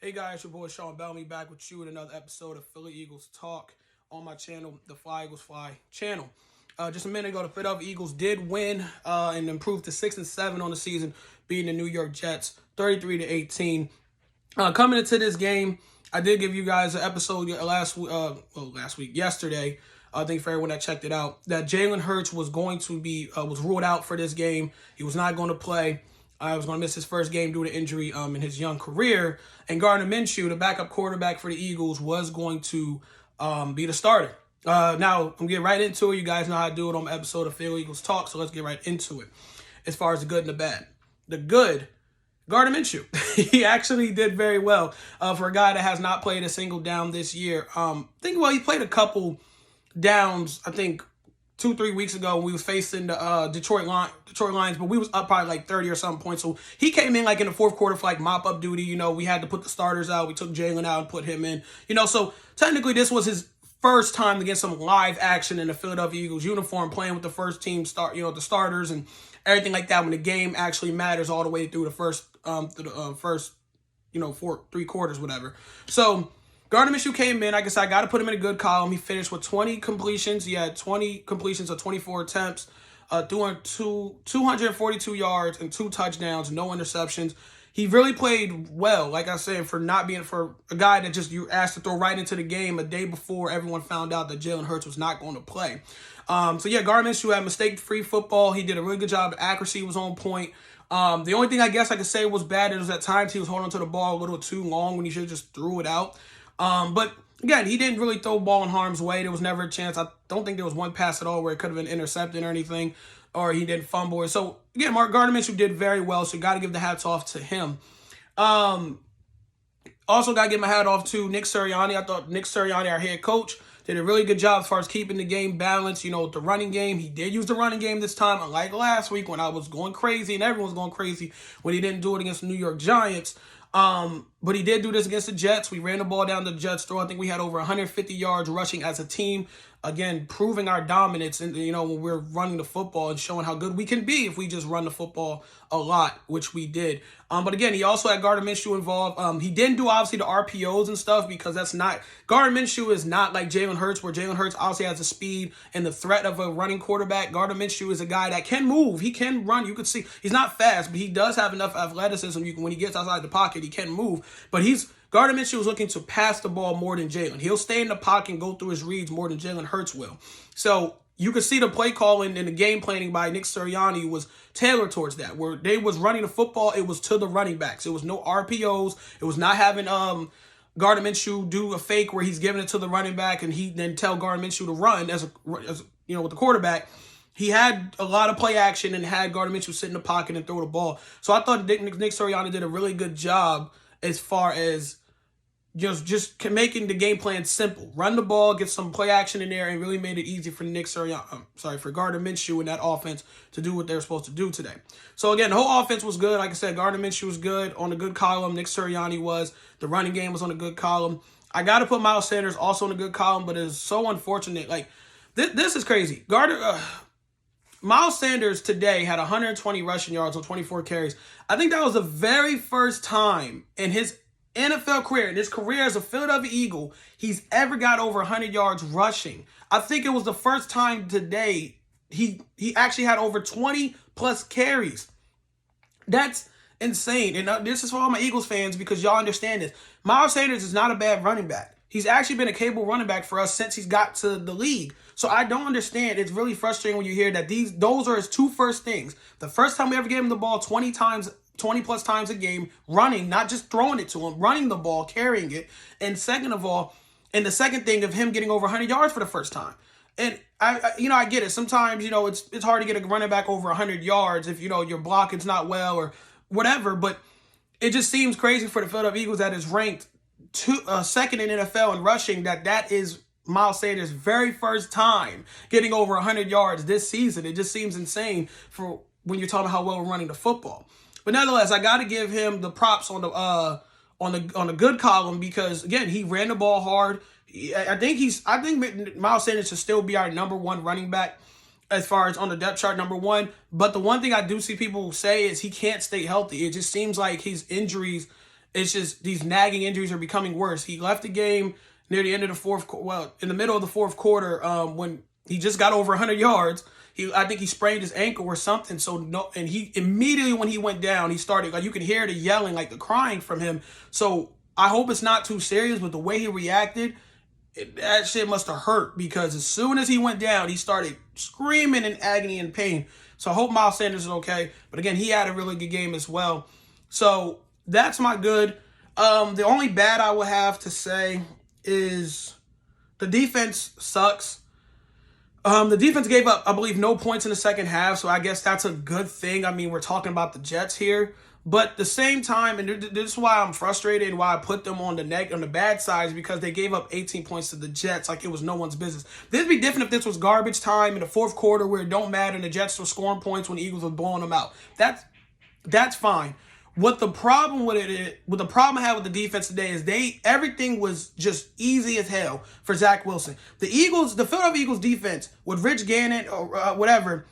Hey guys, your boy Sean Bellamy back with you with another episode of Philly Eagles Talk on my channel, the Fly Eagles Fly channel. Just a minute ago, the Philadelphia Eagles did win and improved to 6-7 on the season, beating the New York Jets 33-18. Coming into this game, I did give you guys an episode yesterday. I think for everyone that checked it out, that Jalen Hurts was going to be was ruled out for this game. He was not going to play. I was going to miss his first game due to injury in his young career. And Gardner Minshew, the backup quarterback for the Eagles, was going to be the starter. Now, I'm getting right into it. You guys know how I do it on my episode of Philly Eagles Talk, so let's get right into it. As far as the good and the bad. The good, Gardner Minshew. He actually did very well for a guy that has not played a single down this year. He played a couple downs, I think, 2-3 weeks ago when we was facing the Detroit Lions, but we was up probably like 30 or something points. So he came in like in the fourth quarter for like mop-up duty. We had to put the starters out. We took Jalen out and put him in. So technically this was his first time to get some live action in the Philadelphia Eagles uniform, playing with the first team the starters and everything like that when the game actually matters all the way through the first, three quarters, whatever. So Gardner Minshew came in. Like I said, I got to put him in a good column. He finished with 20 completions. He had 20 completions of 24 attempts, 242 yards and 2 touchdowns, no interceptions. He really played well, like I said, for a guy that just you asked to throw right into the game a day before everyone found out that Jalen Hurts was not going to play. Gardner Minshew had mistake-free football. He did a really good job. Accuracy was on point. The only thing I guess I could say was bad is at times he was holding onto the ball a little too long when he should have just threw it out. But again, he didn't really throw the ball in harm's way. There was never a chance. I don't think there was one pass at all where it could have been intercepted or anything, or he didn't fumble. So again, Gardner Minshew did very well. So you got to give the hats off to him. Also got to give my hat off to Nick Sirianni. I thought Nick Sirianni, our head coach, did a really good job as far as keeping the game balanced. With the running game, he did use the running game this time, unlike last week when I was going crazy and everyone was going crazy when he didn't do it against the New York Giants. But he did do this against the Jets. We ran the ball down the Jets' throat. I think we had over 150 yards rushing as a team. Again, proving our dominance and when we're running the football and showing how good we can be if we just run the football a lot, which we did. But again, he also had Gardner Minshew involved. He didn't do obviously the RPOs and stuff because that's not Gardner Minshew is not like Jalen Hurts, where Jalen Hurts obviously has the speed and the threat of a running quarterback. Gardner Minshew is a guy that can move. He can run. You could see he's not fast, but he does have enough athleticism. When he gets outside the pocket, he can move. But Gardner Minshew is looking to pass the ball more than Jalen. He'll stay in the pocket and go through his reads more than Jalen Hurts will. So you could see the play calling and the game planning by Nick Sirianni was tailored towards that, where they was running the football, it was to the running backs. It was no RPOs. It was not having Gardner Minshew do a fake where he's giving it to the running back and he then tell Gardner Minshew to run as with the quarterback. He had a lot of play action and had Gardner Minshew sit in the pocket and throw the ball. So I thought Nick Sirianni did a really good job as far as just making the game plan simple. Run the ball, get some play action in there, and really made it easy for for Gardner Minshew and that offense to do what they're supposed to do today. So again, the whole offense was good. Like I said, Gardner Minshew was good on a good column. Nick Sirianni was. The running game was on a good column. I got to put Miles Sanders also on a good column, but it's so unfortunate. Like, this is crazy. Miles Sanders today had 120 rushing yards on 24 carries. I think that was the very first time in his NFL career, in his career as a Philadelphia Eagle, he's ever got over 100 yards rushing. I think it was the first time today he actually had over 20 plus carries. That's insane. And this is for all my Eagles fans because y'all understand this. Miles Sanders is not a bad running back. He's actually been a capable running back for us since he's got to the league. So I don't understand. It's really frustrating when you hear that those are his two first things. The first time we ever gave him the ball 20 plus times a game, running, not just throwing it to him, running the ball, carrying it. And second of all, and the second thing of him getting over 100 yards for the first time. And I get it. Sometimes, it's hard to get a running back over 100 yards if, your blocking's not well or whatever. But it just seems crazy for the Philadelphia Eagles that is ranked second in NFL in rushing, that is Miles Sanders' very first time getting over 100 yards this season. It just seems insane for when you're talking about how well we're running the football. But nonetheless, I got to give him the props on the good column because again, he ran the ball hard. I think Miles Sanders should still be our number one running back as far as on the depth chart, number one. But the one thing I do see people say is he can't stay healthy. It just seems like his injuries It's just these nagging injuries are becoming worse. He left the game near the end of the in the middle of the fourth quarter, when he just got over 100 yards. I think he sprained his ankle or something. And he immediately when he went down, he started, like, you could hear the yelling, like the crying from him. So I hope it's not too serious, but the way he reacted, that shit must have hurt, because as soon as he went down, he started screaming in agony and pain. So I hope Miles Sanders is okay. But again, he had a really good game as well. So that's my good. The only bad I would have to say is the defense sucks. The defense gave up, I believe, no points in the second half, so I guess that's a good thing. I mean, we're talking about the Jets here. But at the same time, and this is why I'm frustrated and why I put them on the bad side, is because they gave up 18 points to the Jets like it was no one's business. This would be different if this was garbage time in the fourth quarter where it don't matter and the Jets were scoring points when the Eagles were blowing them out. That's fine. What the problem I had with the defense today is everything was just easy as hell for Zach Wilson. The Philadelphia Eagles defense with Rich Gannon or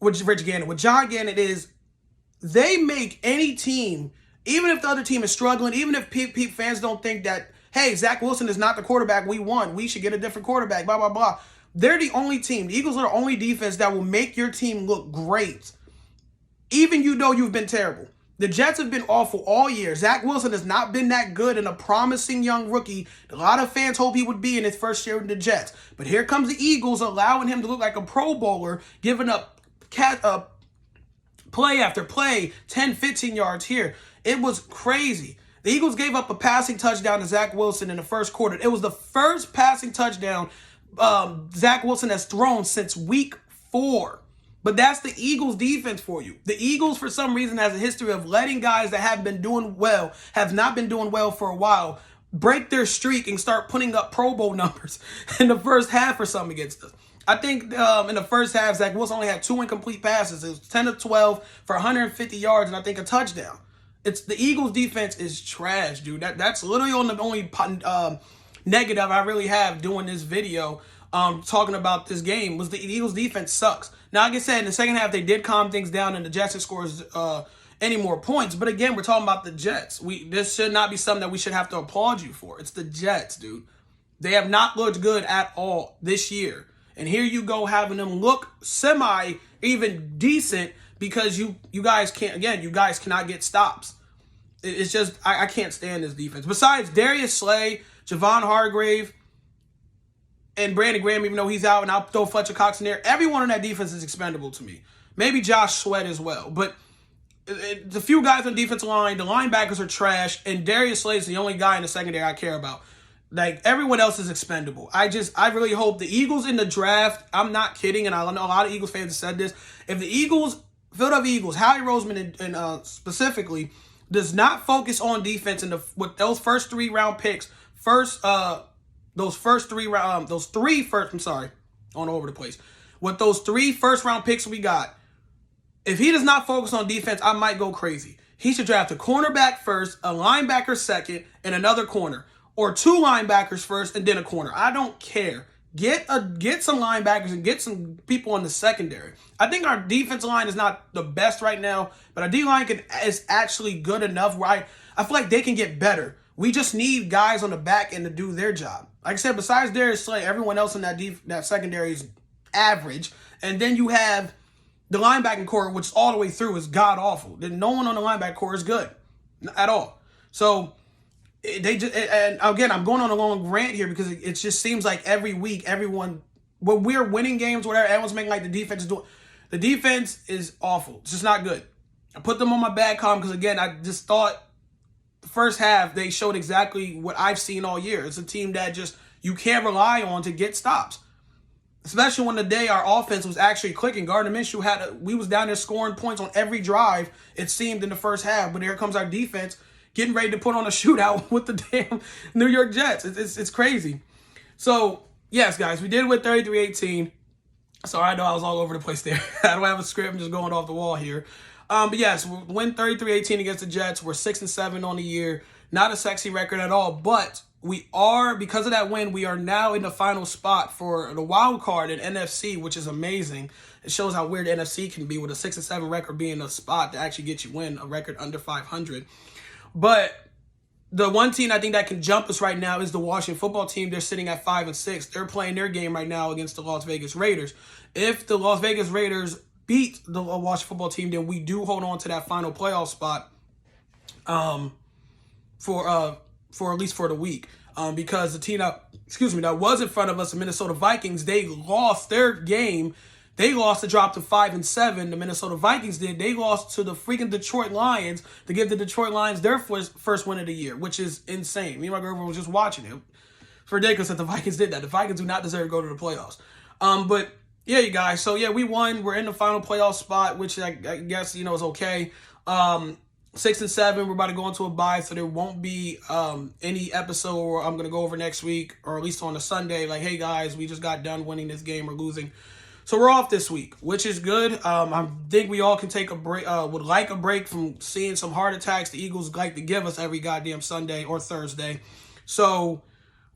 with John Gannon they make any team, even if the other team is struggling, even if fans don't think that, hey, Zach Wilson is not the quarterback we want, we should get a different quarterback, blah, blah, blah. They're the only team. The Eagles are the only defense that will make your team look great, even you've been terrible. The Jets have been awful all year. Zach Wilson has not been that good and a promising young rookie. A lot of fans hope he would be in his first year with the Jets. But here comes the Eagles allowing him to look like a Pro Bowler, giving up play after play, 10, 15 yards here. It was crazy. The Eagles gave up a passing touchdown to Zach Wilson in the first quarter. It was the first passing touchdown Zach Wilson has thrown since week 4. But that's the Eagles defense for you. The Eagles, for some reason, has a history of letting guys that have not been doing well for a while, break their streak and start putting up Pro Bowl numbers in the first half or something against us. I think in the first half, Zach Wilson only had 2 incomplete passes. It was 10 of 12 for 150 yards and I think a touchdown. The Eagles defense is trash, dude. That's literally the only negative I really have doing this video. Talking about this game was the Eagles defense sucks. Now, like I said, in the second half, they did calm things down and the Jets didn't score any more points. But again, we're talking about the Jets. This should not be something that we should have to applaud you for. It's the Jets, dude. They have not looked good at all this year. And here you go having them look even decent because you guys cannot get stops. It's just, I can't stand this defense. Besides Darius Slay, Javon Hargrave, and Brandon Graham, even though he's out, and I'll throw Fletcher Cox in there, everyone on that defense is expendable to me. Maybe Josh Sweat as well. But the few guys on the defensive line, the linebackers are trash, and Darius Slay is the only guy in the secondary I care about. Like, everyone else is expendable. I really hope the Eagles in the draft, I'm not kidding, and I know a lot of Eagles fans have said this, if the Philadelphia Eagles, Howie Roseman and specifically, does not focus on defense with those first 3 round picks, those 3 first round picks we got, if he does not focus on defense, I might go crazy. He should draft a cornerback first, a linebacker second, and another corner. Or 2 linebackers first and then a corner. I don't care. Get some linebackers and get some people in the secondary. I think our defensive line is not the best right now, but our D-line is actually good enough where I feel like they can get better. We just need guys on the back end to do their job. Like I said, besides Darius Slay, everyone else in that secondary is average. And then you have the linebacking core, which all the way through is god-awful. Then no one on the linebacker core is good at all. So and again, I'm going on a long rant here because it just seems like every week, when we're winning games, whatever, everyone's making like the defense is doing. The defense is awful. It's just not good. I put them on my bad column because, again, I just thought the first half they showed exactly what I've seen all year. It's a team that just you can't rely on to get stops. Especially when the day our offense was actually clicking. Gardner Minshew we was down there scoring points on every drive, it seemed, in the first half. But here comes our defense getting ready to put on a shootout with the damn New York Jets. It's crazy. So, yes, guys, we did win 33-18. Sorry, I know I was all over the place there. I don't have a script. I'm just going off the wall here. But, yes, we win 33-18 against the Jets. We're 6-7 on the year. Not a sexy record at all. But we are, because of that win, we are now in the final spot for the wild card in NFC, which is amazing. It shows how weird the NFC can be with a 6-7 record being a spot to actually get you win, a record under 500. But the one team I think that can jump us right now is the Washington football team. They're sitting at 5-6. They're playing their game right now against the Las Vegas Raiders. If the Las Vegas Raiders beat the Washington football team, then we do hold on to that final playoff spot for at least for the week. Because the team that was in front of us, the Minnesota Vikings, they lost their game. They lost to drop to 5-7. The Minnesota Vikings did. They lost to the freaking Detroit Lions to give the Detroit Lions their first win of the year, which is insane. Me and my girlfriend was just watching it. It's ridiculous that the Vikings did that. The Vikings do not deserve to go to the playoffs. But yeah, you guys. So yeah, we won. We're in the final playoff spot, which I guess is okay. 6-7. We're about to go into a bye, so there won't be any episode where I'm gonna go over next week, or at least on a Sunday. Like, hey guys, we just got done winning this game or losing. So we're off this week, which is good. I think we all can take a break. Would like a break from seeing some heart attacks the Eagles like to give us every goddamn Sunday or Thursday. So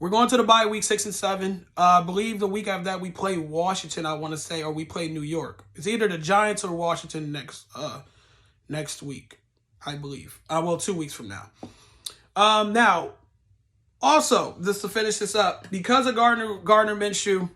we're going to the bye week 6-7. I believe the week after that we play Washington. I want to say, or we play New York. It's either the Giants or Washington next week, I believe. 2 weeks from now. Now, also just to finish this up, because of Gardner Minshew.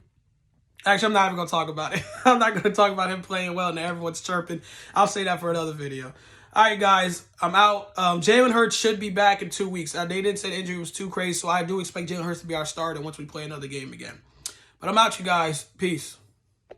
Actually, I'm not even going to talk about it. I'm not going to talk about him playing well and everyone's chirping. I'll say that for another video. All right, guys, I'm out. Jalen Hurts should be back in 2 weeks. They didn't say the injury was too crazy, so I do expect Jalen Hurts to be our starter once we play another game again. But I'm out, you guys. Peace.